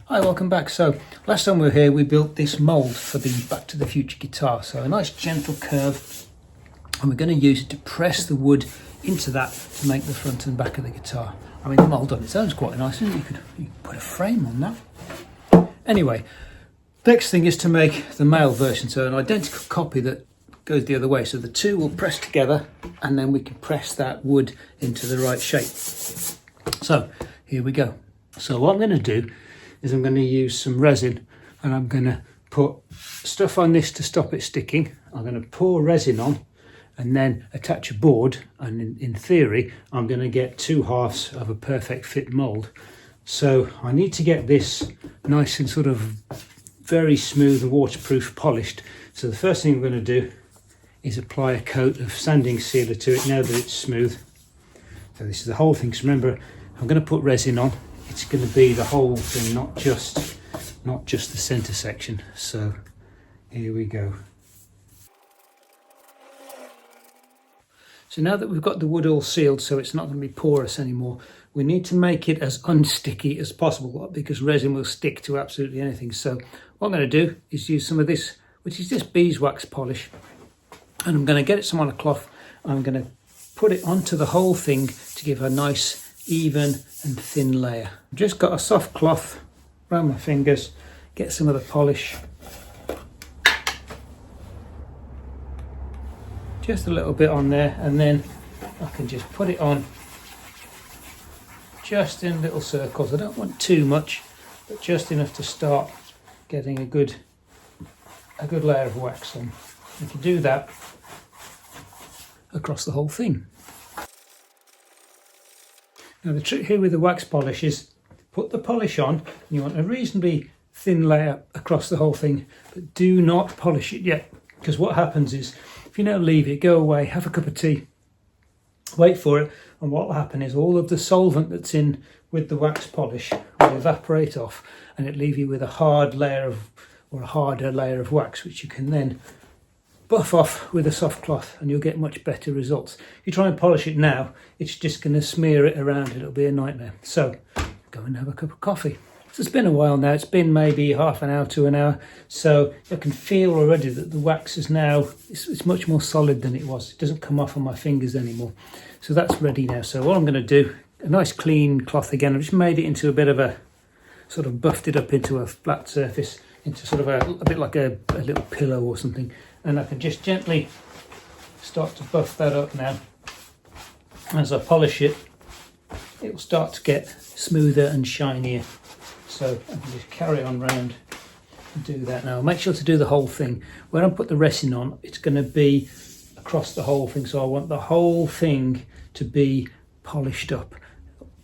Hi, welcome back. So last time we were here we built this mould for the Back to the Future guitar. So a nice gentle curve, and we're going to use it to press the wood into that to make the front and back of the guitar. I mean, the mould on its own is quite nice, isn't it? You could put a frame on that. Anyway, next thing is to make the male version, so an identical copy that goes the other way. So the two will press together and then we can press that wood into the right shape. So here we go. So what I'm going to do is I'm going to use some resin, and I'm going to put stuff on this to stop it sticking. I'm going to pour resin on and then attach a board, and in theory I'm going to get two halves of a perfect fit mould. So I need to get this nice and sort of very smooth and waterproof polished. So the first thing I'm going to do is apply a coat of sanding sealer to it now that it's smooth. So this is the whole thing. So remember, I'm going to put resin on. It's going to be the whole thing, not just the center section. So here we go. So now that we've got the wood all sealed so it's not going to be porous anymore, we need to make it as unsticky as possible because resin will stick to absolutely anything. So what I'm going to do is use some of this, which is just beeswax polish, and I'm going to get some on a cloth. I'm going to put it onto the whole thing to give a nice even and thin layer. I've just got a soft cloth around my fingers, get some of the polish, just a little bit on there, and then I can just put it on just in little circles. I don't want too much, but just enough to start getting a good layer of wax on. You can do that across the whole thing. Now the trick here with the wax polish is put the polish on, and you want a reasonably thin layer across the whole thing, but do not polish it yet, because what happens is if you now leave it, go away, have a cup of tea, wait for it, and what will happen is all of the solvent that's in with the wax polish will evaporate off, and it'll leave you with a hard layer of, or a harder layer of wax, which you can then buff off with a soft cloth, and you'll get much better results. If you try and polish it now, it's just going to smear it around. It'll be a nightmare. So go and have a cup of coffee. So it's been a while now. It's been maybe half an hour to an hour. So I can feel already that the wax is now, it's much more solid than it was. It doesn't come off on my fingers anymore. So that's ready now. So what I'm going to do, a nice clean cloth again. I've just made it into a bit of a, sort of buffed it up into a flat surface, into sort of a bit like a little pillow or something. And I can just gently start to buff that up now. As I polish it, it will start to get smoother and shinier. So I can just carry on round and do that now. Make sure to do the whole thing. When I put the resin on, it's going to be across the whole thing. So I want the whole thing to be polished up,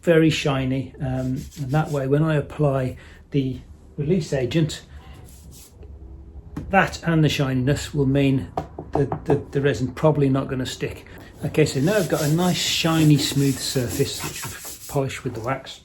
very shiny. And that way, when I apply the release agent, that and the shininess will mean that the resin probably not going to stick. Okay, so now I've got a nice shiny smooth surface which I've polished with the wax.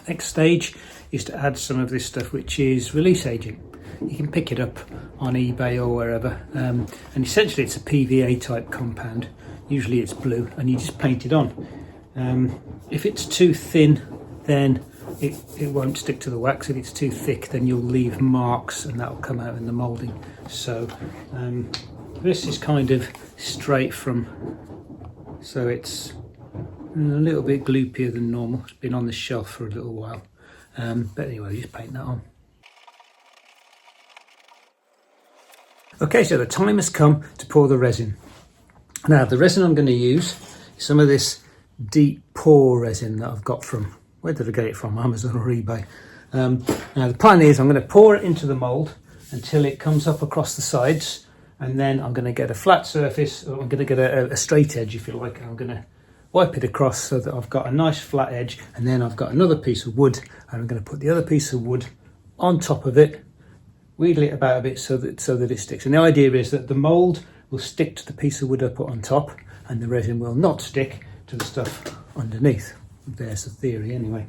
Next stage is to add some of this stuff, which is release agent. You can pick it up on eBay or wherever, and essentially it's a PVA type compound. Usually it's blue, and you just paint it on. If it's too thin, then it won't stick to the wax. If it's too thick, then you'll leave marks, and that will come out in the moulding. So this is kind of straight from, so it's a little bit gloopier than normal. It's been on the shelf for a little while, but anyway, just paint that on. Okay, so the time has come to pour the resin. Now the resin I'm going to use is some of this deep pour resin that I've got from, where did I get it from? Amazon or eBay. Now the plan is I'm going to pour it into the mould until it comes up across the sides, and then I'm going to get a flat surface, or I'm going to get a straight edge if you like. I'm going to wipe it across so that I've got a nice flat edge, and then I've got another piece of wood, and I'm going to put the other piece of wood on top of it, wheedle it about a bit so that it sticks. And the idea is that the mould will stick to the piece of wood I put on top, and the resin will not stick to the stuff underneath. There's the theory anyway.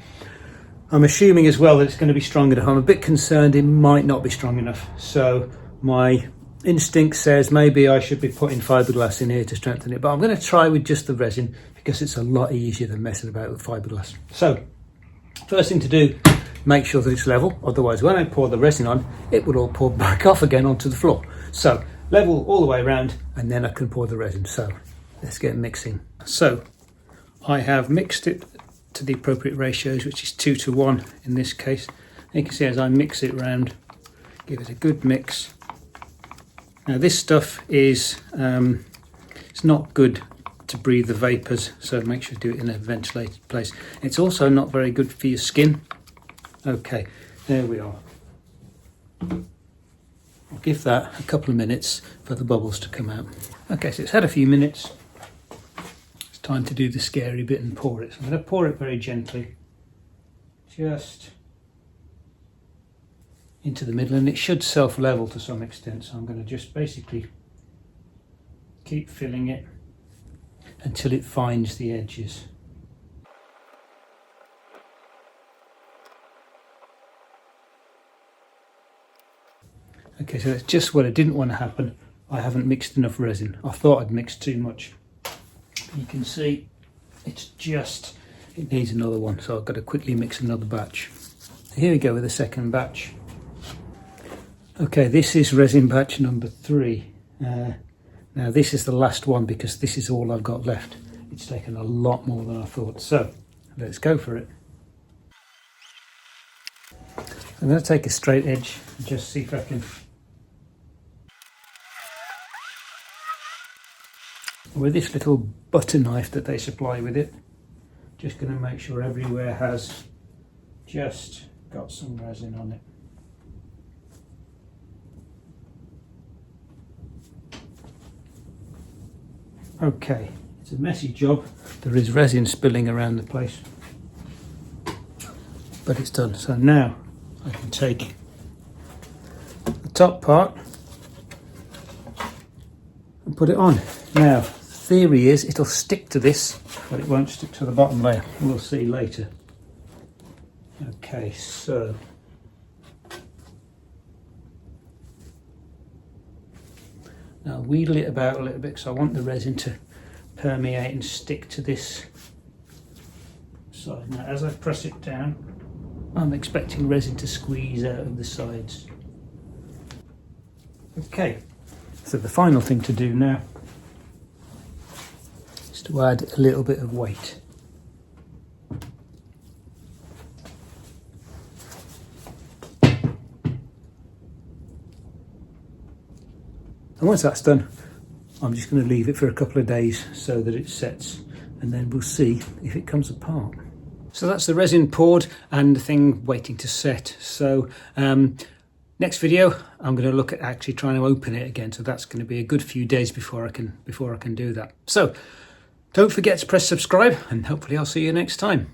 I'm assuming as well that it's going to be strong enough. I'm a bit concerned it might not be strong enough. So my instinct says maybe I should be putting fiberglass in here to strengthen it, but I'm going to try with just the resin because it's a lot easier than messing about with fiberglass. So first thing to do make sure that it's level, otherwise when I pour the resin on, it will all pour back off again onto the floor. So level all the way around, and then I can pour the resin. So let's get mixing. So I have mixed it to the appropriate ratios, which is 2 to 1 in this case. And you can see as I mix it round, give it a good mix. Now this stuff is it's not good to breathe the vapours, so make sure you do it in a ventilated place. It's also not very good for your skin. Okay, there we are. I'll give that a couple of minutes for the bubbles to come out. Okay, so it's had a few minutes. It's time to do the scary bit and pour it. So I'm going to pour it very gently, just into the middle, and it should self-level to some extent. So I'm going to just basically keep filling it until it finds the edges. Okay, so that's just what I didn't want to happen. I haven't mixed enough resin. I thought I'd mixed too much. You can see it needs another one, so I've got to quickly mix another batch. Here we go with the second batch. Okay, this is resin batch number 3. Now this is the last one because this is all I've got left. It's taken a lot more than I thought. So let's go for it. I'm going to take a straight edge and just see if I can, with this little butter knife that they supply with it, just going to make sure everywhere has just got some resin on it. Okay, it's a messy job. There is resin spilling around the place, but it's done. So now I can take the top part and put it on. Now, the theory is it'll stick to this, but it won't stick to the bottom layer. We'll see later. Okay, so now wheedle it about a little bit because I want the resin to permeate and stick to this side. Now as I press it down, I'm expecting resin to squeeze out of the sides. Okay, so the final thing to do now is to add a little bit of weight. And once that's done, I'm just going to leave it for a couple of days so that it sets, and then we'll see if it comes apart. So that's the resin poured and the thing waiting to set. So next video, I'm going to look at actually trying to open it again. So that's going to be a good few days before I can do that. So don't forget to press subscribe, and hopefully I'll see you next time.